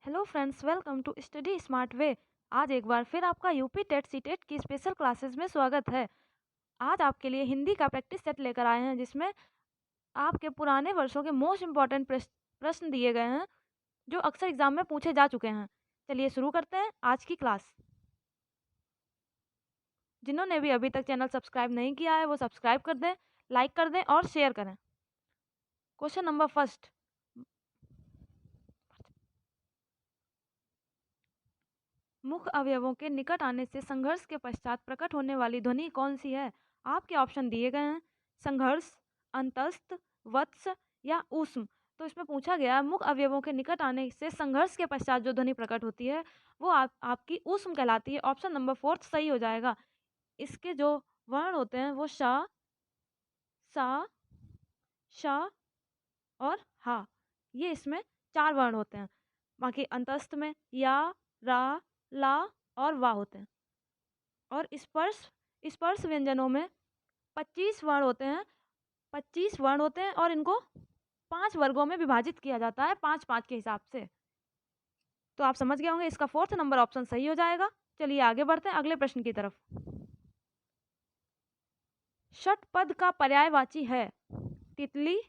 Hello friends, welcome to Study Smart Way. आज एक बार फिर आपका यूपी टेट सी टेट की स्पेशल क्लासेस में स्वागत है। आज आपके लिए हिंदी का प्रैक्टिस सेट लेकर आए हैं, जिसमें आपके पुराने वर्षों के मोस्ट इम्पॉर्टेंट प्रश्न दिए गए हैं जो अक्सर एग्जाम में पूछे जा चुके हैं। चलिए शुरू करते हैं आज की क्लास। जिन्होंने भी अभी तक चैनल सब्सक्राइब नहीं किया है वो सब्सक्राइब कर दें, लाइक कर दें और शेयर करें। क्वेश्चन नंबर फर्स्ट, मुख अवयवों के निकट आने से संघर्ष के पश्चात प्रकट होने वाली ध्वनि कौन सी है? आपके ऑप्शन दिए गए हैं, संघर्ष, अंतस्थ, वत्स या ऊष्म। तो इसमें पूछा गया है मुख अवयवों के निकट आने से संघर्ष के पश्चात जो ध्वनि प्रकट होती है वो आपकी ऊष्म कहलाती है। ऑप्शन नंबर फोर्थ सही हो जाएगा। इसके जो वर्ण होते हैं वो श, सा, श और हा। ये इसमें 4 वर्ण होते हैं। बाकी अंतस्थ में या, रा, ला और वा होते हैं। और स्पर्श स्पर्श व्यंजनों में 25 वर्ण होते हैं। 25 वर्ण होते हैं और इनको 5 वर्गों में विभाजित किया जाता है, 5-5 के हिसाब से। तो आप समझ गए होंगे, इसका फोर्थ नंबर ऑप्शन सही हो जाएगा। चलिए आगे बढ़ते हैं अगले प्रश्न की तरफ। षटपद का पर्यायवाची है तितली,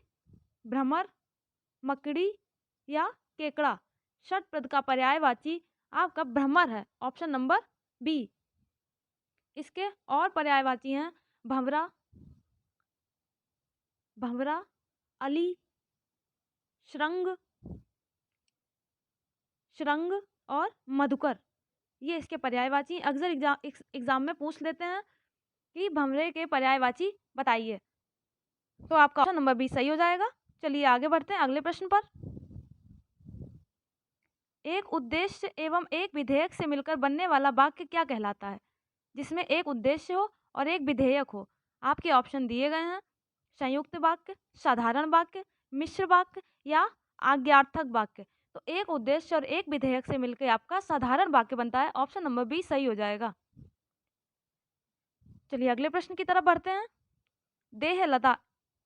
भ्रमर, मकड़ी या केकड़ा। षटपद का पर्यायवाची आपका भ्रमर है, ऑप्शन नंबर बी। इसके और पर्यायवाची हैं भंवरा, भंवरा, अली, श्रृंग, श्रृंग और मधुकर। ये इसके पर्यायवाची हैं। अक्सर एग्जाम में पूछ लेते हैं कि भंवरे के पर्यायवाची बताइए, तो आपका ऑप्शन नंबर बी सही हो जाएगा। चलिए आगे बढ़ते हैं अगले प्रश्न पर। एक उद्देश्य एवं एक विधेयक से मिलकर बनने वाला वाक्य क्या कहलाता है? जिसमें एक उद्देश्य हो और एक विधेयक हो। आपके ऑप्शन दिए गए हैं, संयुक्त वाक्य, साधारण वाक्य, मिश्र वाक्य या आज्ञार्थक वाक्य। तो एक उद्देश्य और एक विधेयक से मिलकर आपका साधारण वाक्य बनता है, ऑप्शन नंबर बी सही हो जाएगा। चलिए अगले प्रश्न की तरफ बढ़ते हैं। देहलता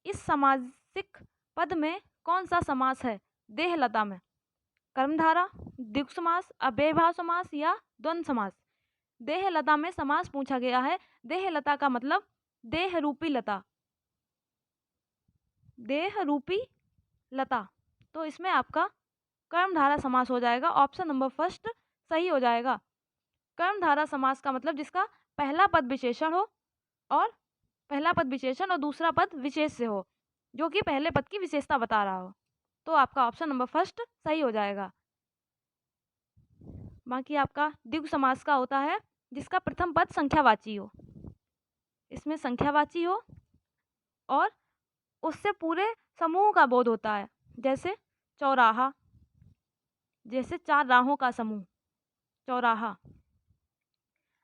इस सामासिक पद में कौन सा समास है? देहलता में कर्मधारा, द्विगु समास, अव्ययभाव समास या द्वंद्व समास। देहलता में समास पूछा गया है। देहलता का मतलब देह रूपी लता, देह रूपी लता। तो इसमें आपका कर्मधारा समास हो जाएगा, ऑप्शन नंबर फर्स्ट सही हो जाएगा। कर्मधारा समास का मतलब जिसका पहला पद विशेषण हो और पहला पद विशेषण और दूसरा पद विशेष से हो, जो कि पहले पद की विशेषता बता रहा हो। तो आपका ऑप्शन नंबर फर्स्ट सही हो जाएगा। बाकी आपका द्विगु समास का होता है जिसका प्रथम पद संख्यावाची हो, इसमें संख्यावाची हो और उससे पूरे समूह का बोध होता है, जैसे चौराहा, जैसे 4 राहों का समूह चौराहा।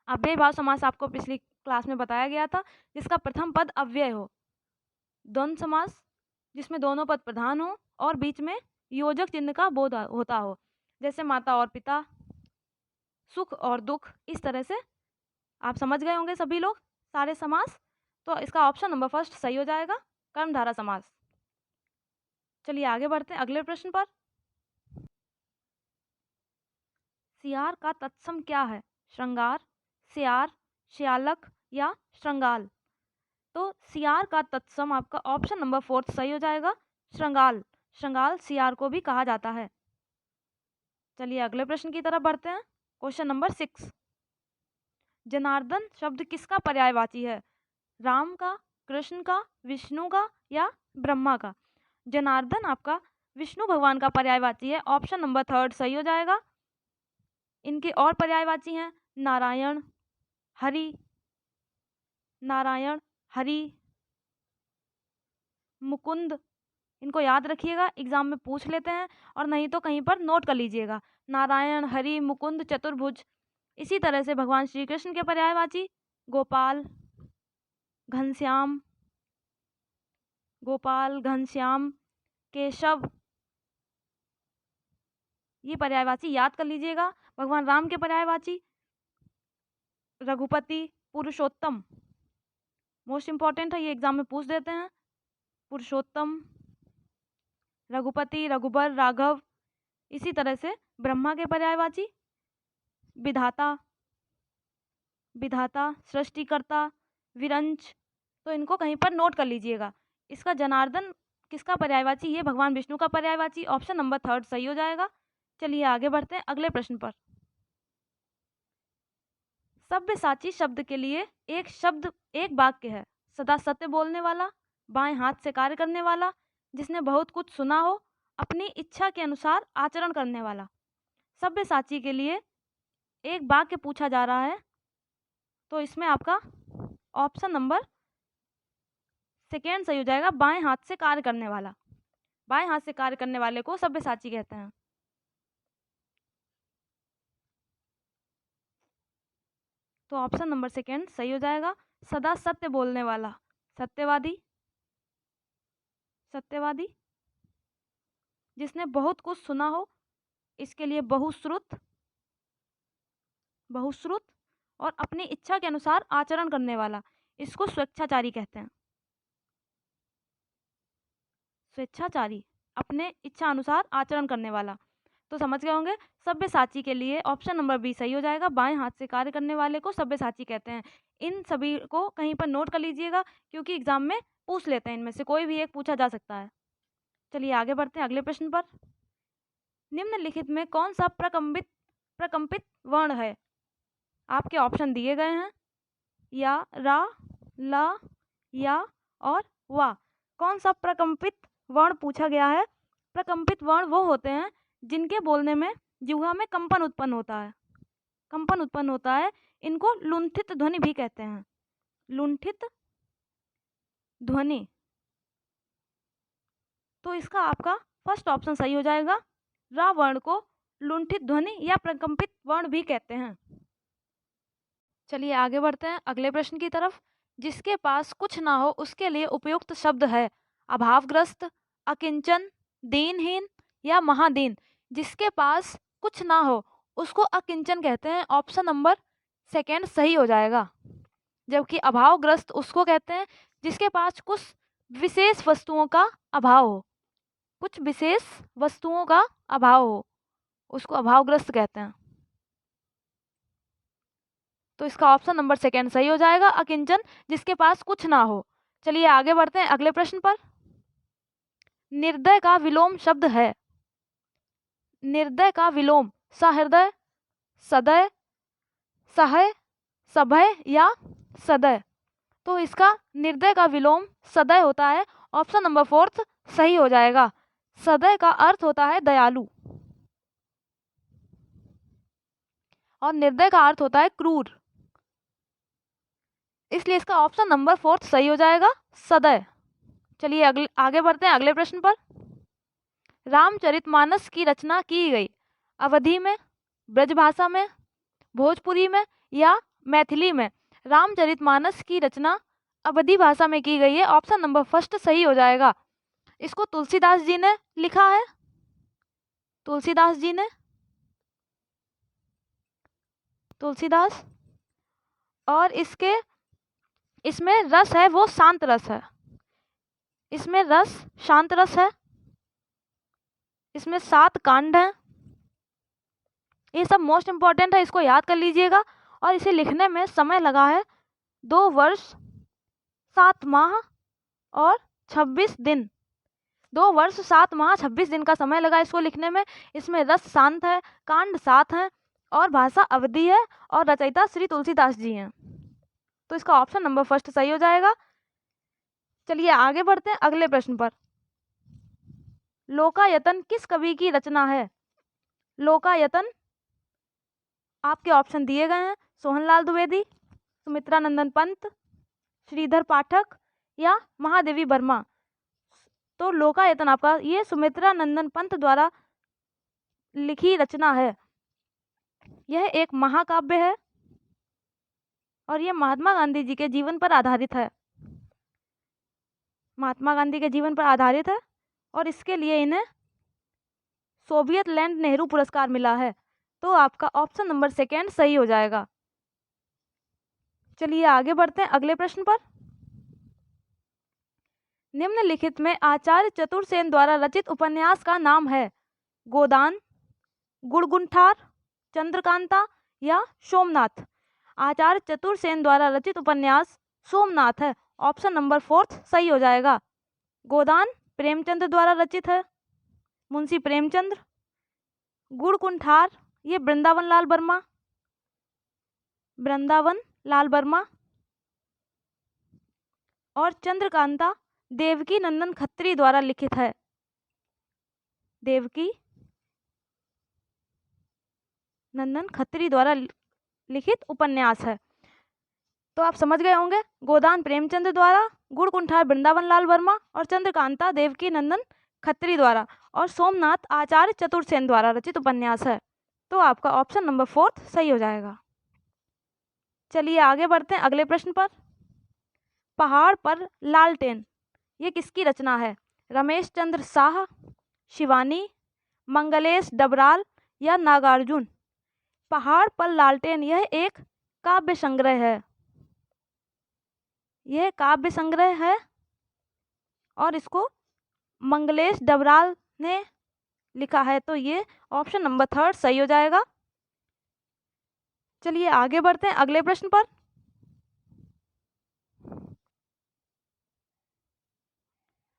अव्ययभाव समास आपको पिछली क्लास में बताया गया था, जिसका प्रथम पद अव्यय हो। द्वंद्व समास जिसमें दोनों पद प्रधान हो और बीच में योजक चिन्ह का बोध होता हो, जैसे माता और पिता, सुख और दुख। इस तरह से आप समझ गए होंगे सभी लोग सारे समास। तो इसका ऑप्शन नंबर फर्स्ट सही हो जाएगा, कर्मधारा समास। चलिए आगे बढ़ते हैं अगले प्रश्न पर। सियार का तत्सम क्या है? श्रृंगार, सियार, श्यालक या श्रृंगाल। तो सियार का तत्सम आपका ऑप्शन नंबर फोर्थ सही हो जाएगा, श्रृंगाल। श्रृंगाल सियार को भी कहा जाता है। चलिए अगले प्रश्न की तरफ बढ़ते हैं। क्वेश्चन नंबर 6, जनार्दन शब्द किसका पर्यायवाची है? राम का, कृष्ण का, विष्णु का या ब्रह्मा का। जनार्दन आपका विष्णु भगवान का पर्यायवाची है, ऑप्शन नंबर थर्ड सही हो जाएगा। इनके और पर्यायवाची हैं नारायण, हरि, नारायण, हरि, मुकुंद। इनको याद रखिएगा, एग्जाम में पूछ लेते हैं और नहीं तो कहीं पर नोट कर लीजिएगा। नारायण, हरि, मुकुंद, चतुर्भुज। इसी तरह से भगवान श्री कृष्ण के पर्यायवाची गोपाल, घनश्याम, गोपाल, घनश्याम, केशव। ये पर्यायवाची याद कर लीजिएगा। भगवान राम के पर्यायवाची रघुपति, पुरुषोत्तम। मोस्ट इंपॉर्टेंट है, ये एग्जाम में पूछ देते हैं। पुरुषोत्तम, रघुपति, रघुबर, राघव, इसी तरह से ब्रह्मा के पर्यायवाची विधाता, विधाता, सृष्टिकर्ता, विरंच, तो इनको कहीं पर नोट कर लीजिएगा। इसका जनार्दन किसका पर्यायवाची? ये भगवान विष्णु का पर्यायवाची। ऑप्शन नंबर 3 सही हो जाएगा। चलिए आगे बढ़ते हैं अगले प्रश्न पर। सब्यसाची शब्द के लिए एक शब्द, एक वाक्य है। सदा सत्य बोलने वाला, बाएं हाथ से कार्य करने वाला, जिसने बहुत कुछ सुना हो, अपनी इच्छा के अनुसार आचरण करने वाला। सब्यसाची के लिए एक वाक्य पूछा जा रहा है, तो इसमें आपका ऑप्शन नंबर 2 सही हो जाएगा, बाएं हाथ से कार्य करने वाला। बाएं हाथ से कार्य करने वाले को सब्यसाची कहते हैं। तो ऑप्शन नंबर 2 सही हो जाएगा। सदा सत्य बोलने वाला, सत्यवादी, सत्यवादी, जिसने बहुत कुछ सुना हो, इसके लिए बहुश्रुत, बहुश्रुत, और अपनी इच्छा के अनुसार आचरण करने वाला, इसको स्वेच्छाचारी कहते हैं। स्वेच्छाचारी, अपने इच्छा अनुसार आचरण करने वाला। तो समझ गए होंगे, सब्यसाची के लिए ऑप्शन नंबर बी सही हो जाएगा। बाएं हाथ से कार्य करने वाले को सब्यसाची कहते हैं। इन सभी को कहीं पर नोट कर लीजिएगा, क्योंकि एग्जाम में पूछ लेते हैं, इनमें से कोई भी एक पूछा जा सकता है। चलिए आगे बढ़ते हैं अगले प्रश्न पर। निम्नलिखित में कौन सा प्रकंपित वर्ण है? आपके ऑप्शन दिए गए हैं, या, रा, ला, या और वा। कौन सा प्रकंपित वर्ण पूछा गया है? प्रकंपित वर्ण वो होते हैं जिनके बोलने में जिह्वा में कंपन उत्पन्न होता है, कंपन उत्पन्न होता है। इनको लुंठित ध्वनि भी कहते हैं, लुंठित ध्वनि। तो इसका आपका फर्स्ट ऑप्शन सही हो जाएगा। रा वर्ण को लुंठित ध्वनि या प्रकंपित वर्ण भी कहते हैं। चलिए आगे बढ़ते हैं अगले प्रश्न की तरफ। जिसके पास कुछ ना हो उसके लिए उपयुक्त शब्द है अभावग्रस्त, अकिंचन, दीनहीन या महादीन। जिसके पास कुछ ना हो उसको अकिंचन कहते हैं। ऑप्शन नंबर 2 सही हो जाएगा। जबकि अभावग्रस्त उसको कहते हैं जिसके पास कुछ विशेष वस्तुओं का अभाव हो, कुछ विशेष वस्तुओं का अभाव हो, उसको अभावग्रस्त कहते हैं। तो इसका ऑप्शन नंबर 2 सही हो जाएगा, अकिंचन, जिसके पास कुछ ना हो। चलिए आगे बढ़ते हैं अगले प्रश्न पर। निर्दय का विलोम शब्द है। निर्दय का विलोम सहृदय, सदय, सहाय, सभय या सदय। तो इसका निर्दय का विलोम सदय होता है। ऑप्शन नंबर 4 सही हो जाएगा। सदय का अर्थ होता है दयालु और निर्दय का अर्थ होता है क्रूर, इसलिए इसका ऑप्शन नंबर 4 सही हो जाएगा, सदय। चलिए आगे बढ़ते हैं अगले प्रश्न पर। रामचरितमानस की रचना की गई अवधी में, ब्रजभाषा में, भोजपुरी में या मैथिली में। रामचरितमानस की रचना अवधी भाषा में की गई है। ऑप्शन नंबर 1 सही हो जाएगा। इसको तुलसीदास जी ने लिखा है, तुलसीदास जी ने, तुलसीदास। और इसमें रस है वो शांत रस है, इसमें रस शांत रस है। इसमें 7 कांड हैं। ये सब मोस्ट इम्पॉर्टेंट है, इसको याद कर लीजिएगा। और इसे लिखने में समय लगा है 2 वर्ष 7 माह और 26 दिन। 2 वर्ष 7 माह 26 दिन का समय लगा इसको लिखने में। इसमें रस शांत है, कांड 7 हैं और भाषा अवधी है और रचयिता श्री तुलसीदास जी हैं। तो इसका ऑप्शन नंबर 1 सही हो जाएगा। चलिए आगे बढ़ते हैं अगले प्रश्न पर। लोकायतन किस कवि की रचना है? लोकायतन आपके ऑप्शन दिए गए हैं, सोहनलाल द्विवेदी, सुमित्रा नंदन पंत, श्रीधर पाठक या महादेवी वर्मा। तो लोकायतन आपका ये सुमित्रा नंदन पंत द्वारा लिखी रचना है। यह एक महाकाव्य है और यह महात्मा गांधी जी के जीवन पर आधारित है, महात्मा गांधी के जीवन पर आधारित है और इसके लिए इन्हें सोवियत लैंड नेहरू पुरस्कार मिला है। तो आपका ऑप्शन नंबर 2 सही हो जाएगा। चलिए आगे बढ़ते हैं अगले प्रश्न पर। निम्नलिखित में आचार्य चतुर्सेन द्वारा रचित उपन्यास का नाम है गोदान, गुणगुंठार, चंद्रकांता या सोमनाथ। आचार्य चतुर्सेन द्वारा रचित उपन्यास सोमनाथ है। ऑप्शन नंबर 4 सही हो जाएगा। गोदान प्रेमचंद द्वारा रचित है, मुंशी प्रेमचंद। गुणकुंठार ये वृंदावन लाल वर्मा। और चंद्रकांता देवकी नंदन खत्री द्वारा लिखित है। देवकी नंदन खत्री द्वारा लिखित उपन्यास है। तो आप समझ गए होंगे, गोदान प्रेमचंद द्वारा, गुणकुंठार वृंदावन लाल वर्मा और चंद्रकांता देवकी नंदन खत्री द्वारा, और सोमनाथ आचार्य चतुर्सेन द्वारा रचित उपन्यास है। तो आपका ऑप्शन नंबर 4 सही हो जाएगा। चलिए आगे बढ़ते हैं अगले प्रश्न पर। पहाड़ पर लालटेन ये किसकी रचना है? रमेश चंद्र शाह, शिवानी, मंगलेश डबराल या नागार्जुन। पहाड़ पर लालटेन यह एक काव्य संग्रह है। यह काव्य संग्रह है और इसको मंगलेश डबराल ने लिखा है। तो ये ऑप्शन नंबर 3 सही हो जाएगा। चलिए आगे बढ़ते हैं अगले प्रश्न पर।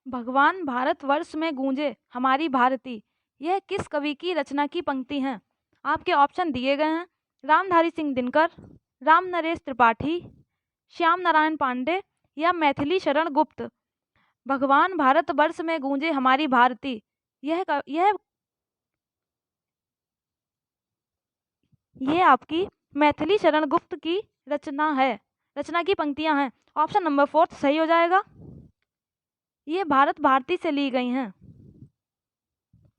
भगवान भारतवर्ष में गूंजे हमारी भारती यह किस कवि की रचना की पंक्ति हैं? आपके ऑप्शन दिए गए हैं। रामधारी सिंह दिनकर, राम नरेश त्रिपाठी, श्याम नारायण पांडे या मैथिली शरण गुप्त। भगवान भारतवर्ष में गूंजे हमारी भारती यह आपकी मैथिली शरण गुप्त की रचना की पंक्तियां हैं। ऑप्शन नंबर 4 सही हो जाएगा। ये भारत भारती से ली गई हैं।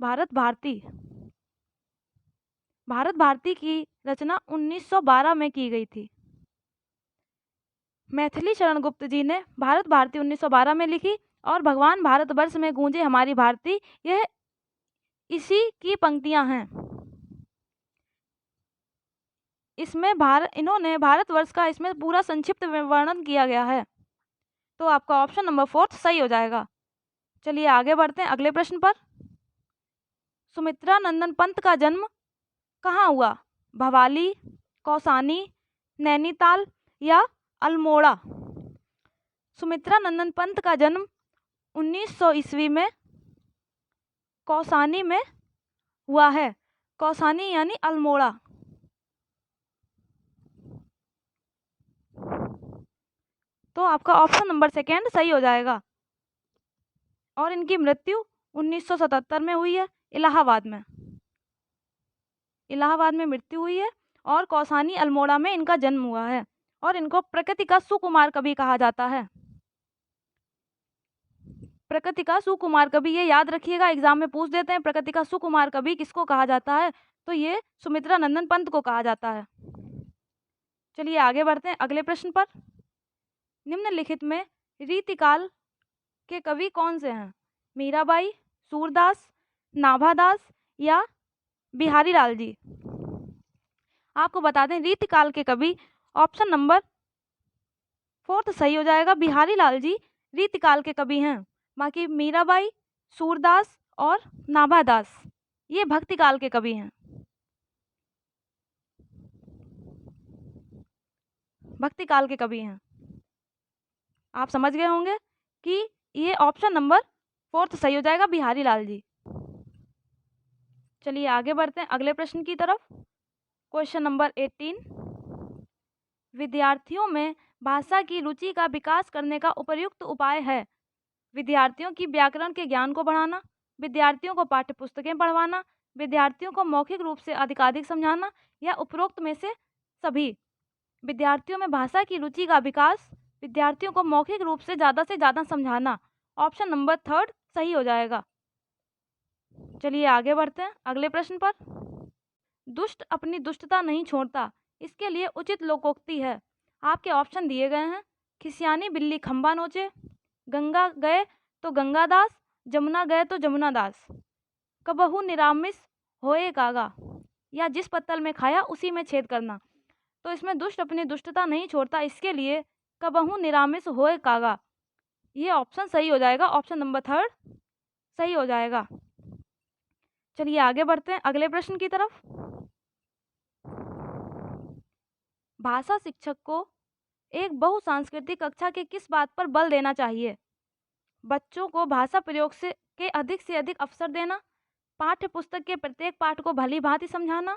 भारत भारती की रचना 1912 में की गई थी। मैथिली शरण गुप्त जी ने भारत भारती 1912 में लिखी और भगवान भारतवर्ष में गूंजे हमारी भारती यह इसी की पंक्तियां हैं। इसमें इन्होंने भारतवर्ष का इसमें पूरा संक्षिप्त वर्णन किया गया है। तो आपका ऑप्शन नंबर 4 सही हो जाएगा। चलिए आगे बढ़ते हैं अगले प्रश्न पर। सुमित्रा नंदन पंत का जन्म कहाँ हुआ? भवाली, कौसानी, नैनीताल या अल्मोड़ा। सुमित्रा नंदन पंत का जन्म 1900 ईस्वी में कौसानी में हुआ है। कौसानी यानी अल्मोड़ा। तो आपका ऑप्शन नंबर 2 सही हो जाएगा। और इनकी मृत्यु 1977 में हुई है, इलाहाबाद में मृत्यु हुई है और कौसानी अल्मोड़ा में इनका जन्म हुआ है। और इनको प्रकृति का सुकुमार कवि कहा जाता है। प्रकृति का सुकुमार कवि, ये याद रखिएगा, एग्जाम में पूछ देते हैं प्रकृति का सुकुमार कवि किसको कहा जाता है, तो ये सुमित्रा नंदन पंत को कहा जाता है। चलिए आगे बढ़ते हैं अगले प्रश्न पर। निम्नलिखित में रीतिकाल के कवि कौन से हैं? मीराबाई, सूरदास, नाभादास या बिहारी लाल जी। आपको बता दें रीतिकाल के कवि ऑप्शन नंबर 4 सही हो जाएगा। बिहारी लाल जी रीतिकाल के कवि हैं। बाकी मीराबाई, सूरदास और नाभादास ये भक्तिकाल के कवि हैं। भक्तिकाल के कवि हैं। आप समझ गए होंगे कि ये ऑप्शन नंबर 4 सही हो जाएगा, बिहारी लाल जी। चलिए आगे बढ़ते हैं अगले प्रश्न की तरफ। Question number 18। विद्यार्थियों में भाषा की रुचि का विकास करने का उपयुक्त उपाय है? विद्यार्थियों की व्याकरण के ज्ञान को बढ़ाना, विद्यार्थियों को पाठ्यपुस्तकें पढ़वाना, विद्यार्थियों को मौखिक रूप से अधिकाधिक समझाना या उपरोक्त में से सभी। विद्यार्थियों में भाषा की रुचि का विकास, विद्यार्थियों को मौखिक रूप से ज़्यादा समझाना। ऑप्शन नंबर 3 सही हो जाएगा। चलिए आगे बढ़ते हैं अगले प्रश्न पर। दुष्ट अपनी दुष्टता नहीं छोड़ता, इसके लिए उचित लोकोक्ति है। आपके ऑप्शन दिए गए हैं। खिसियानी बिल्ली खंबा नोचे, गंगा गए तो गंगादास, जमुना गए तो जमुनादास, कबहू निरामिस होए कागा, या जिस पत्तल में खाया उसी में छेद करना। तो इसमें दुष्ट अपनी दुष्टता नहीं छोड़ता, इसके लिए कबहू निरामिस होए कागा ये ऑप्शन सही हो जाएगा। ऑप्शन नंबर 3 सही हो जाएगा। चलिए आगे बढ़ते हैं अगले प्रश्न की तरफ। भाषा शिक्षक को एक बहुसांस्कृतिक कक्षा के किस बात पर बल देना चाहिए? बच्चों को भाषा प्रयोग से अधिक अवसर देना, पाठ्य पुस्तक के प्रत्येक पाठ को भली भांति समझाना,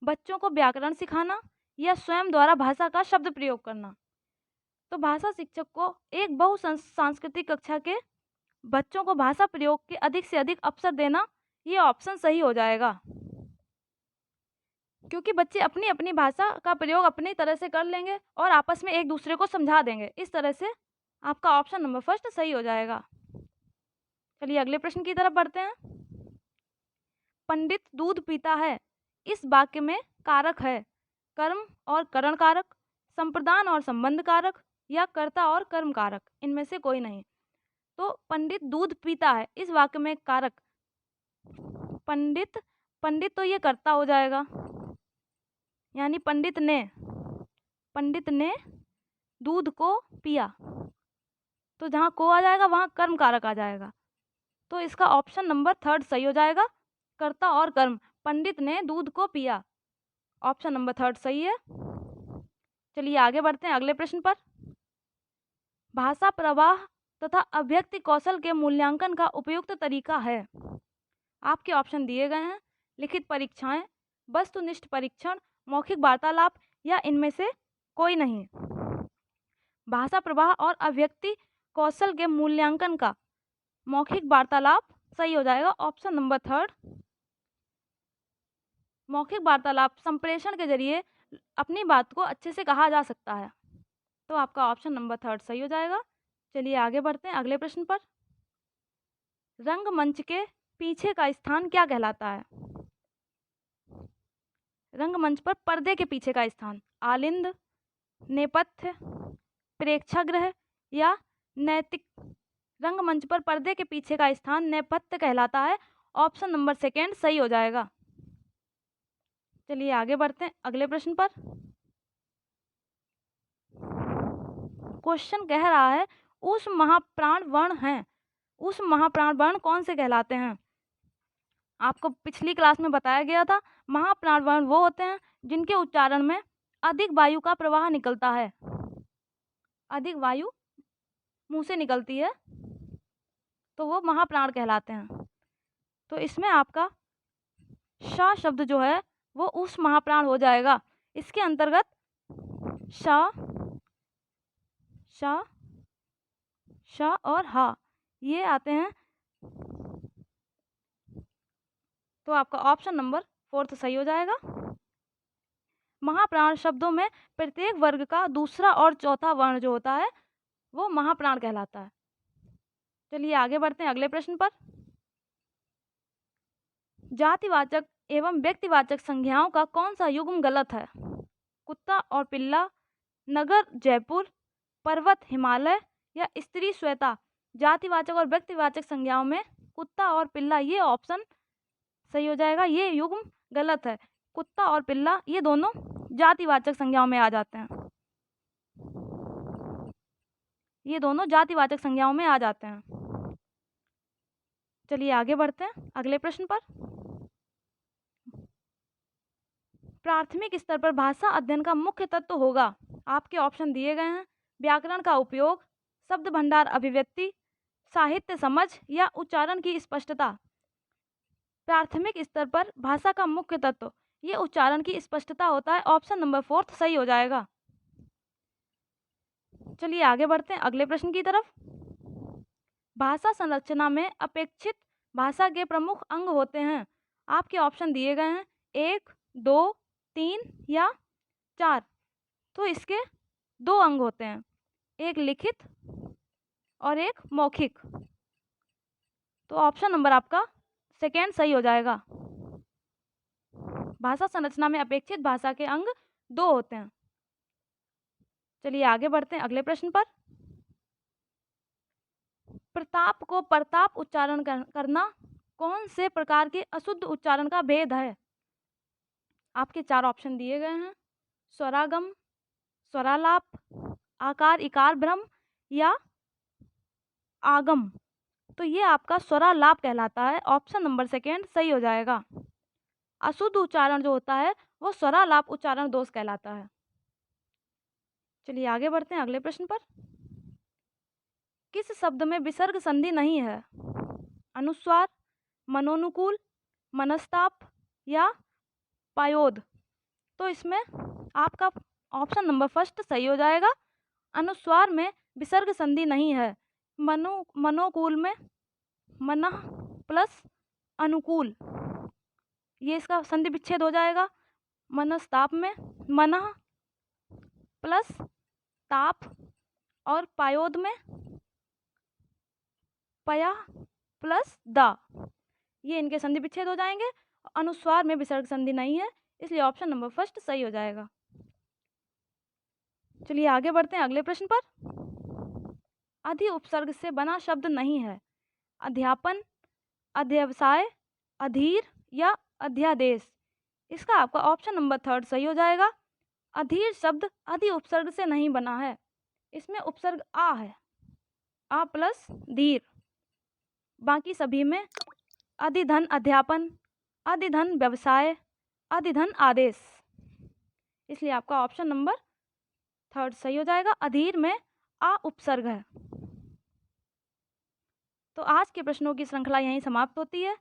बच्चों को व्याकरण सिखाना या स्वयं द्वारा भाषा का शब्द प्रयोग करना। तो भाषा शिक्षक को एक बहुसांस्कृतिक कक्षा के बच्चों को भाषा प्रयोग के अधिक से अधिक अवसर देना, ये ऑप्शन सही हो जाएगा, क्योंकि बच्चे अपनी अपनी भाषा का प्रयोग अपनी तरह से कर लेंगे और आपस में एक दूसरे को समझा देंगे। इस तरह से आपका ऑप्शन नंबर फर्स्ट सही हो जाएगा। चलिए अगले प्रश्न की तरफ बढ़ते हैं। पंडित दूध पीता है, इस वाक्य में कारक है कर्म और करण कारक, संप्रदान और संबंध कारक या कर्ता और कर्म कारक, इनमें से कोई नहीं। तो पंडित दूध पीता है, इस वाक्य में कारक पंडित, पंडित तो ये कर्ता हो जाएगा, यानी पंडित ने दूध को पिया, तो जहाँ को आ जाएगा वहाँ कर्म कारक आ जाएगा। तो इसका ऑप्शन नंबर थर्ड सही हो जाएगा, कर्ता और कर्म, पंडित ने दूध को पिया, ऑप्शन नंबर थर्ड सही है। चलिए आगे बढ़ते हैं अगले प्रश्न पर। भाषा प्रवाह तथा अभिव्यक्ति कौशल के मूल्यांकन का उपयुक्त तरीका है। आपके ऑप्शन दिए गए हैं, लिखित परीक्षाएं, वस्तुनिष्ठ परीक्षण, मौखिक वार्तालाप या इनमें से कोई नहीं। भाषा प्रवाह और अभिव्यक्ति कौशल के मूल्यांकन का मौखिक वार्तालाप सही हो जाएगा, ऑप्शन नंबर थर्ड। मौखिक वार्तालाप संप्रेषण के जरिए अपनी बात को अच्छे से कहा जा सकता है, तो आपका ऑप्शन नंबर थर्ड सही हो जाएगा। चलिए आगे बढ़ते हैं अगले प्रश्न पर। रंगमंच के पीछे का स्थान क्या कहलाता है? रंगमंच पर पर्दे के पीछे का स्थान आलिंद, नेपथ्य, प्रेक्षागृह या नैतिक। रंगमंच पर पर्दे के पीछे का स्थान नेपथ्य कहलाता है, ऑप्शन नंबर सेकेंड सही हो जाएगा। चलिए आगे बढ़ते हैं अगले प्रश्न पर। क्वेश्चन कह रहा है ऊष्म महाप्राण वर्ण हैं, ऊष्म महाप्राण वर्ण कौन से कहलाते हैं? आपको पिछली क्लास में बताया गया था, महाप्राण वर्ण वो होते हैं जिनके उच्चारण में अधिक वायु का प्रवाह निकलता है, अधिक वायु मुंह से निकलती है, तो वो महाप्राण कहलाते हैं। तो इसमें आपका श शब्द जो है वो उस महाप्राण हो जाएगा। इसके अंतर्गत श श श और हा ये आते हैं, तो आपका ऑप्शन नंबर फोर्थ सही हो जाएगा। महाप्राण शब्दों में प्रत्येक वर्ग का दूसरा और चौथा वर्ण जो होता है वो महाप्राण कहलाता है। चलिए आगे बढ़ते हैं अगले प्रश्न पर। जातिवाचक एवं व्यक्तिवाचक संज्ञाओं का कौन सा युग्म गलत है? कुत्ता और पिल्ला, नगर जयपुर, पर्वत हिमालय या स्त्री श्वेता। जातिवाचक और व्यक्तिवाचक संज्ञाओं में कुत्ता और पिल्ला ये ऑप्शन सही हो जाएगा, ये युग्म गलत है। कुत्ता और पिल्ला ये दोनों जातिवाचक संज्ञाओं में आ जाते हैं, ये दोनों जातिवाचक संज्ञाओं में आ जाते हैं। चलिए आगे बढ़ते हैं अगले प्रश्न पर। प्राथमिक स्तर पर भाषा अध्ययन का मुख्य तत्व होगा। आपके ऑप्शन दिए गए हैं, व्याकरण का उपयोग, शब्द भंडार अभिव्यक्ति, साहित्य समझ या उच्चारण की स्पष्टता। प्राथमिक स्तर पर भाषा का मुख्य तत्व ये उच्चारण की स्पष्टता होता है, ऑप्शन नंबर फोर्थ सही हो जाएगा। चलिए आगे बढ़ते हैं अगले प्रश्न की तरफ। भाषा संरचना में अपेक्षित भाषा के प्रमुख अंग होते हैं। आपके ऑप्शन दिए गए हैं, 1, 2, 3 या 4। तो इसके दो अंग होते हैं, एक लिखित और एक मौखिक, तो ऑप्शन नंबर आपका सेकेंड सही हो जाएगा। भाषा संरचना में अपेक्षित भाषा के अंग 2 होते हैं। चलिए आगे बढ़ते हैं अगले प्रश्न पर। प्रताप को प्रताप उच्चारण करना कौन से प्रकार के अशुद्ध उच्चारण का भेद है? आपके 4 ऑप्शन दिए गए हैं, स्वरागम, स्वरालाप, आकार इकार भ्रम या आगम। तो ये आपका स्वरालाप कहलाता है। ऑप्शन नंबर सेकेंड सही हो जाएगा। अशुद्ध उच्चारण जो होता है वो स्वरालाप उच्चारण दोष कहलाता है। चलिए आगे बढ़ते हैं अगले प्रश्न पर। किस शब्द में विसर्ग संधि नहीं है? अनुस्वार, मनोनुकूल, मनस्ताप या पायोद? तो इसमें आपका ऑप्शन नंबर फर्स्ट सही हो जाएगा। अनुस्वार में विसर्ग संधि नहीं है। मनोकूल में मनः प्लस अनुकूल, ये इसका संधि विच्छेद हो जाएगा। मनस्ताप में मनः प्लस ताप, और पायोद में पया प्लस दा, ये इनके संधि विच्छेद हो जाएंगे। अनुस्वार में विसर्ग संधि नहीं है, इसलिए ऑप्शन नंबर फर्स्ट सही हो जाएगा। चलिए आगे बढ़ते हैं अगले प्रश्न पर। अधि उपसर्ग से बना शब्द नहीं है। अध्यापन, अध्यवसाय, अधीर या अध्यादेश? इसका आपका ऑप्शन नंबर थर्ड सही हो जाएगा। अधीर शब्द अधि उपसर्ग से नहीं बना है। इसमें उपसर्ग आ है, आ प्लस धीर। बाकी सभी में अधिधन अध्यापन, अधिधन व्यवसाय, अधिधन आदेश, इसलिए आपका ऑप्शन नंबर थर्ड सही हो जाएगा। अधीर में आ उपसर्ग है। तो आज के प्रश्नों की श्रृंखला यहीं समाप्त होती है।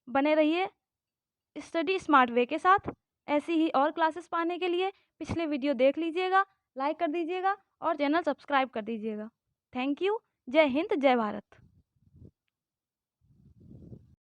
बने रहिए स्टडी स्मार्ट वे के साथ। ऐसी ही और क्लासेस पाने के लिए पिछले वीडियो देख लीजिएगा, लाइक कर दीजिएगा और चैनल सब्सक्राइब कर दीजिएगा। Thank you. जय हिंद, जय भारत।